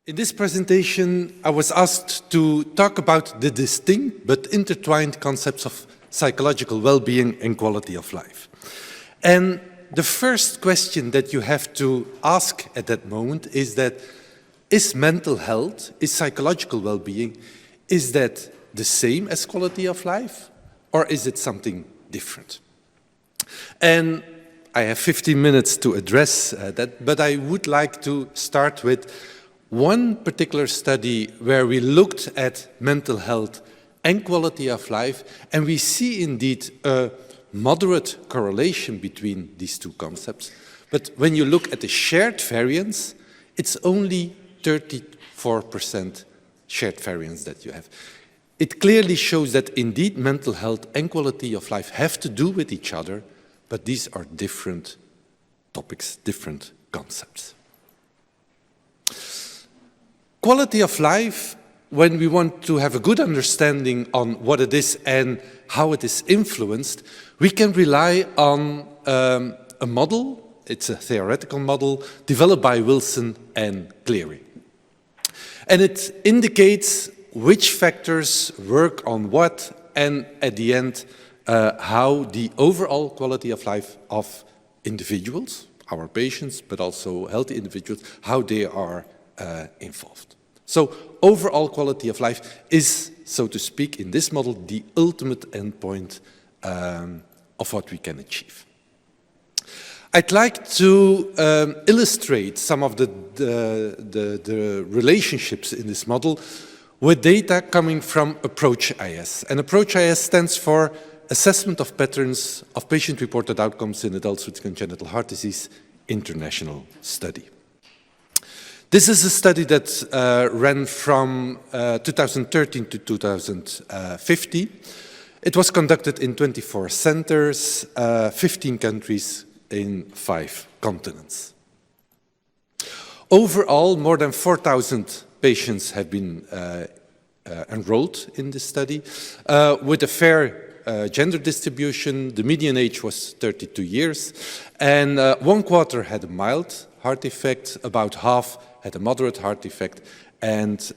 In this presentation, I was asked to talk about the distinct but intertwined concepts of psychological well-being and quality of life. And the first question that you have to ask at that moment is that, is mental health, is psychological well-being, is that the same as quality of life, or is it something different? And I have 15 minutes to address that, but I would like to start with one particular study where we looked at mental health and quality of life, and we see indeed a moderate correlation between these two concepts. But when you look at the shared variance, it's only 34% shared variance that you have. It clearly shows that indeed mental health and quality of life have to do with each other, but these are different topics, different concepts. Quality of life, when we want to have a good understanding on what it is and how it is influenced, we can rely on a model. It's a theoretical model developed by Wilson and Cleary. And it indicates which factors work on what, and at the end, how the overall quality of life of individuals, our patients, but also healthy individuals, how they are involved. So overall quality of life is, so to speak, in this model, the ultimate endpoint of what we can achieve. I'd like to illustrate some of the relationships in this model with data coming from Approach-IS. And Approach-IS stands for Assessment of Patterns of Patient-Reported Outcomes in Adults with Congenital Heart Disease International Study. This is a study that ran from 2013 to 2050. It was conducted in 24 centers, 15 countries in 5 continents. Overall, more than 4,000 patients have been enrolled in this study with a fair gender distribution. The median age was 32 years, and 1/4 had a mild heart defect, about half had a moderate heart defect, and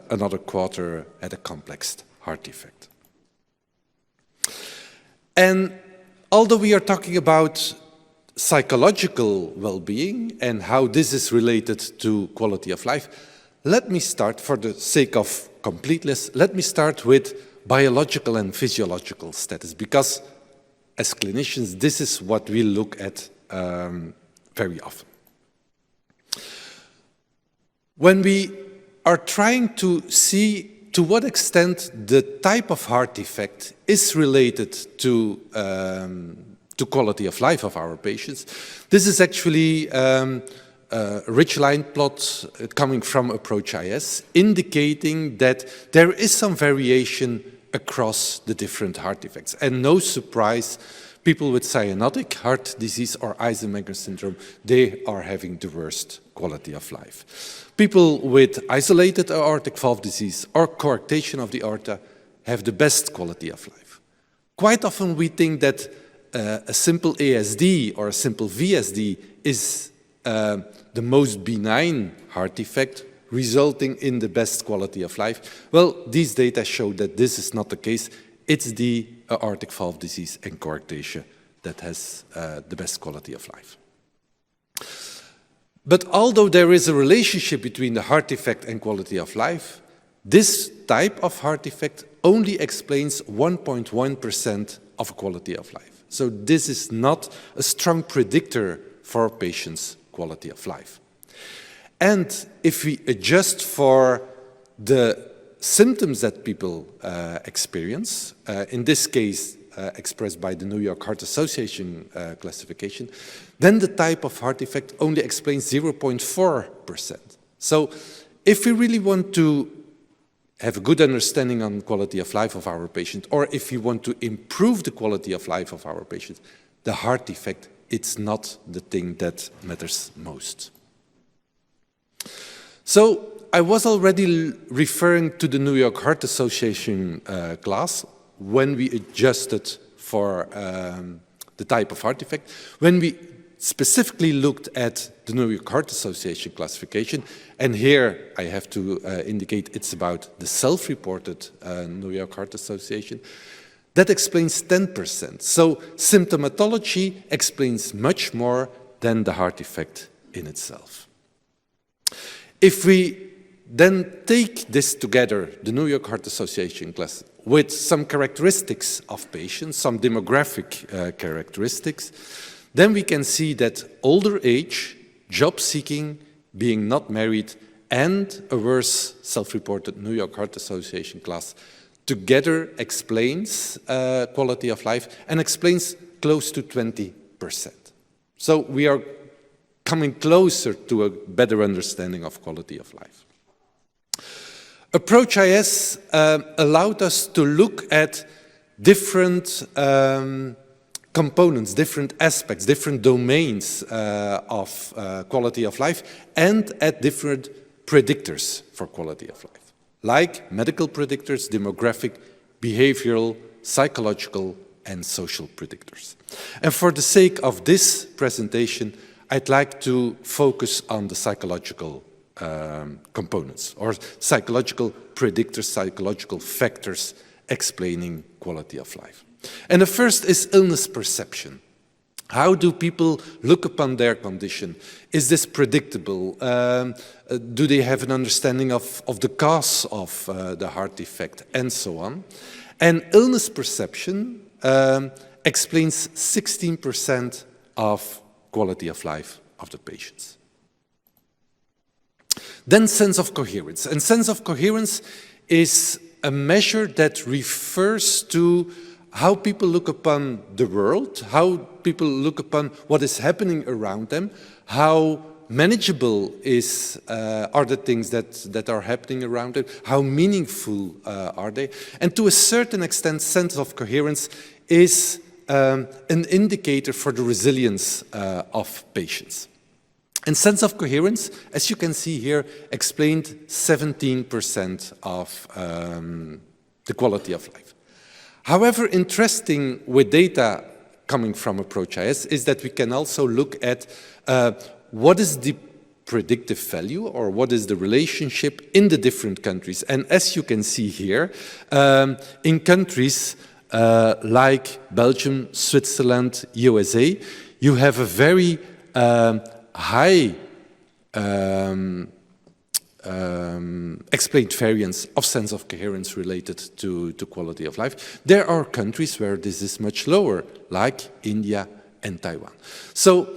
another 1/4 had a complex heart defect. And although we are talking about psychological well-being and how this is related to quality of life, let me start, for the sake of completeness, let me start with biological and physiological status, because as clinicians, this is what we look at very often. When we are trying to see to what extent the type of heart defect is related to quality of life of our patients, this is actually a ridge line plot coming from Approach-IS, indicating that there is some variation across the different heart defects. And no surprise, people with cyanotic heart disease or Eisenmenger syndrome, they are having the worst quality of life. People with isolated aortic valve disease or coarctation of the aorta have the best quality of life. Quite often we think that a simple ASD or a simple VSD is the most benign heart defect, resulting in the best quality of life. Well, these data show that this is not the case. It's the aortic valve disease and coarctation that has the best quality of life. But although there is a relationship between the heart defect and quality of life, this type of heart defect only explains 1.1% of quality of life. So this is not a strong predictor for patients' quality of life. And if we adjust for the symptoms that people experience, in this case expressed by the New York Heart Association classification, then the type of heart defect only explains 0.4%. So if we really want to have a good understanding on quality of life of our patient, or if we want to improve the quality of life of our patient, the heart defect, it's not the thing that matters most. So I was already referring to the New York Heart Association class when we adjusted for the type of heart defect. When we specifically looked at the New York Heart Association classification, and here I have to indicate it's about the self-reported New York Heart Association. That explains 10%. So symptomatology explains much more than the heart defect in itself. If we then take this together, the New York Heart Association class, with some characteristics of patients, some demographic characteristics, then we can see that older age, job seeking, being not married, and a worse self-reported New York Heart Association class together explains quality of life and explains close to 20%. So we are coming closer to a better understanding of quality of life. Approach-IS allowed us to look at different components, different aspects, different domains of quality of life, and at different predictors for quality of life, like medical predictors, demographic, behavioral, psychological, and social predictors. And for the sake of this presentation, I'd like to focus on the psychological components, or psychological predictors, psychological factors explaining quality of life. And the first is illness perception. How do people look upon their condition? Is this predictable? Do they have an understanding of the cause of the heart defect, and so on? And illness perception explains 16% of quality of life of the patients. Then sense of coherence. And sense of coherence is a measure that refers to how people look upon the world, how people look upon what is happening around them, how manageable are the things that are happening around them, how meaningful are they. And to a certain extent, sense of coherence is an indicator for the resilience of patients. And sense of coherence, as you can see here, explained 17% of the quality of life. However, interesting with data coming from Approach-IS is that we can also look at what is the predictive value, or what is the relationship in the different countries. And as you can see here, in countries like Belgium, Switzerland, USA, you have a very high explained variance of sense of coherence related to quality of life. There are countries where this is much lower, like India and Taiwan. So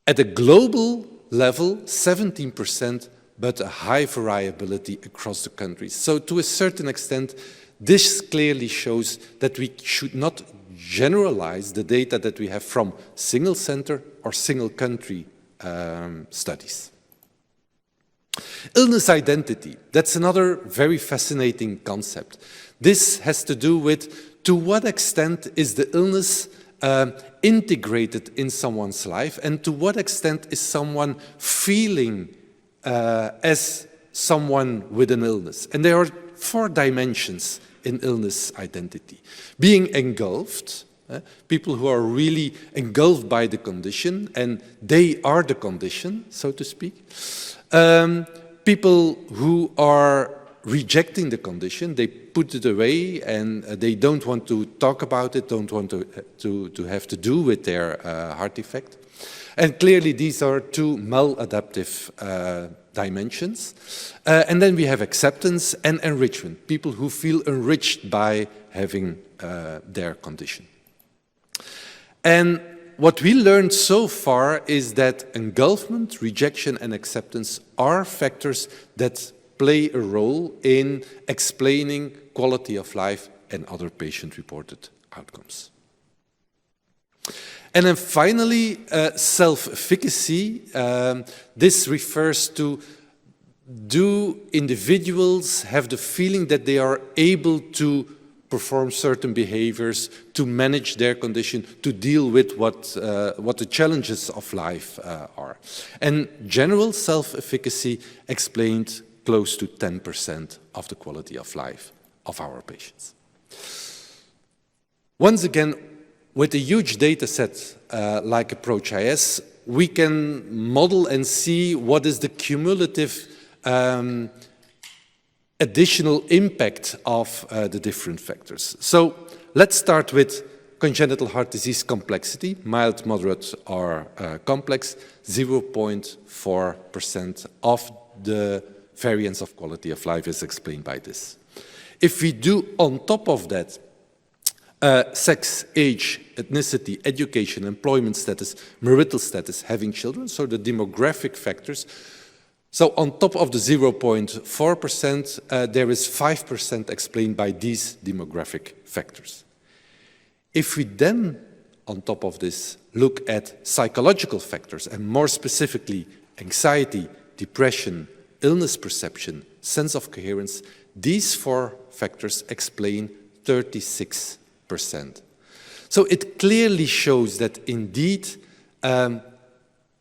at a global level, 17%, but a high variability across the countries. So to a certain extent, this clearly shows that we should not generalize the data that we have from single center or single country studies. Illness identity, that's another very fascinating concept. This has to do with to what extent is the illness integrated in someone's life, and to what extent is someone feeling as someone with an illness. And there are 4 dimensions in illness identity. Being engulfed, people who are really engulfed by the condition, and they are the condition, so to speak. People who are rejecting the condition, they put it away and they don't want to talk about it, don't want to have to do with their heart defect. And clearly these are 2 maladaptive dimensions. And then we have acceptance and enrichment, people who feel enriched by having their condition. And what we learned so far is that engulfment, rejection, and acceptance are factors that play a role in explaining quality of life and other patient-reported outcomes. And then finally, self-efficacy. This refers to, do individuals have the feeling that they are able to perform certain behaviors, to manage their condition, to deal with what the challenges of life are. And general self-efficacy explained close to 10% of the quality of life of our patients. Once again, with a huge data set like Approach-IS, we can model and see what is the cumulative additional impact of the different factors. So let's start with congenital heart disease complexity, mild, moderate, or complex. 0.4% of the variance of quality of life is explained by this. If we do on top of that sex, age, ethnicity, education, employment status, marital status, having children, so the demographic factors. So on top of the 0.4%, there is 5% explained by these demographic factors. If we then, on top of this, look at psychological factors, and more specifically anxiety, depression, illness perception, sense of coherence, these 4 factors explain 36%. So it clearly shows that indeed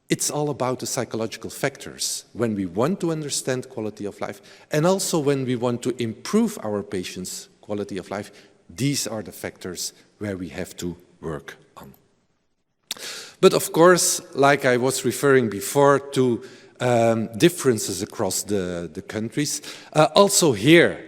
it's all about the psychological factors when we want to understand quality of life, and also when we want to improve our patients' quality of life. These are the factors where we have to work on. But of course, like I was referring before to differences across the countries, also here,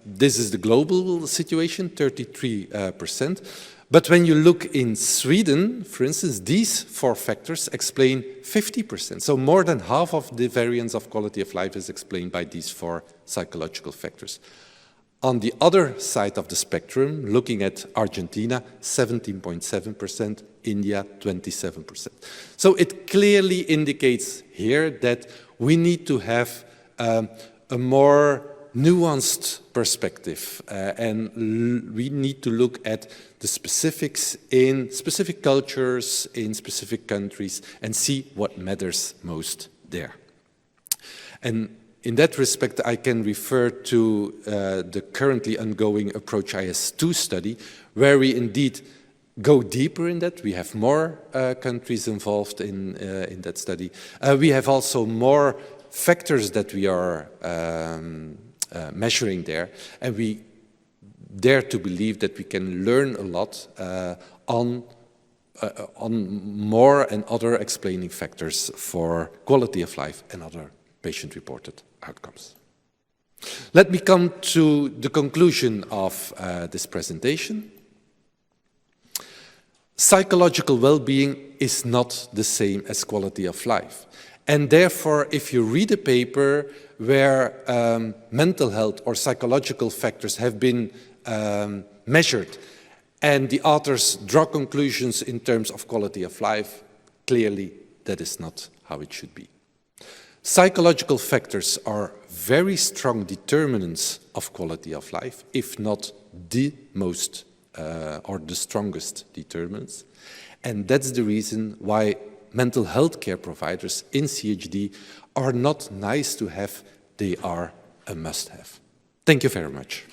this is the global situation, 33%. But when you look in Sweden, for instance, these 4 factors explain 50%. So more than half of the variance of quality of life is explained by these 4 psychological factors. On the other side of the spectrum, looking at Argentina, 17.7%, India, 27%. So it clearly indicates here that we need to have a more nuanced perspective, and we need to look at the specifics in specific cultures, in specific countries, and see what matters most there. And in that respect, I can refer to the currently ongoing Approach-IS2 study, where we indeed go deeper in that. We have more countries involved in that study. We have also more factors that we are measuring there, and we dare to believe that we can learn a lot on more and other explaining factors for quality of life and other patient-reported outcomes. Let me come to the conclusion of this presentation. Psychological well-being is not the same as quality of life. And therefore, if you read a paper where mental health or psychological factors have been measured and the authors draw conclusions in terms of quality of life, clearly that is not how it should be. Psychological factors are very strong determinants of quality of life, if not the most or the strongest determinants. And that's the reason why mental health care providers in CHD are not nice to have, they are a must-have. Thank you very much.